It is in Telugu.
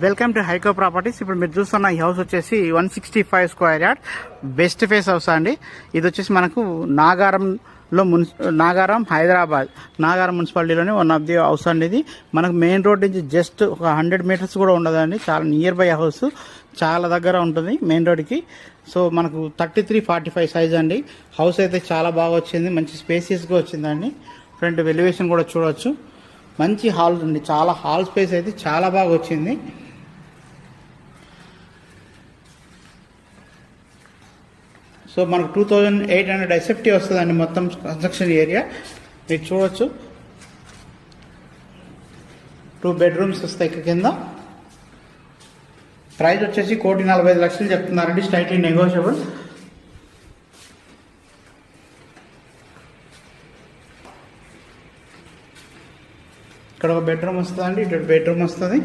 Welcome to హైకో properties. ఇప్పుడు మీరు చూస్తున్న ఈ హౌస్ వచ్చేసి 165 square yard best face house అండి. ఇది వచ్చేసి మనకు నాగారం హైదరాబాద్ నాగారం మున్సిపాలిటీలోనే వన్ ఆఫ్ ది హౌస్ అండి. ఇది మనకు మెయిన్ రోడ్ నుంచి జస్ట్ ఒక 100 మీటర్స్ కూడా ఉండదండి. చాలా నియర్ బై హౌస్, చాలా దగ్గర ఉంటుంది మెయిన్ రోడ్కి. సో మనకు 33-45 సైజ్ అండి. హౌస్ అయితే చాలా బాగా వచ్చింది, మంచి స్పేసియస్గా వచ్చిందండి. ఫ్రంట్ ఎలివేషన్ కూడా చూడవచ్చు. మంచి హాల్ ఉంది, చాలా హాల్ స్పేస్ అయితే చాలా బాగా వచ్చింది. సో మనకు 2800 ఎస్ఎఫ్టీ వస్తుందండి మొత్తం కన్స్ట్రక్షన్ ఏరియా. మీరు చూడవచ్చు 2 బెడ్రూమ్స్ వస్తాయి కింద. ప్రైస్ వచ్చేసి 1,45,00,000 చెప్తున్నారండి, స్లైట్లీ నెగోషియబుల్. ఇక్కడ ఒక బెడ్రూమ్ వస్తుందండి, ఇటు బెడ్రూమ్ వస్తుంది.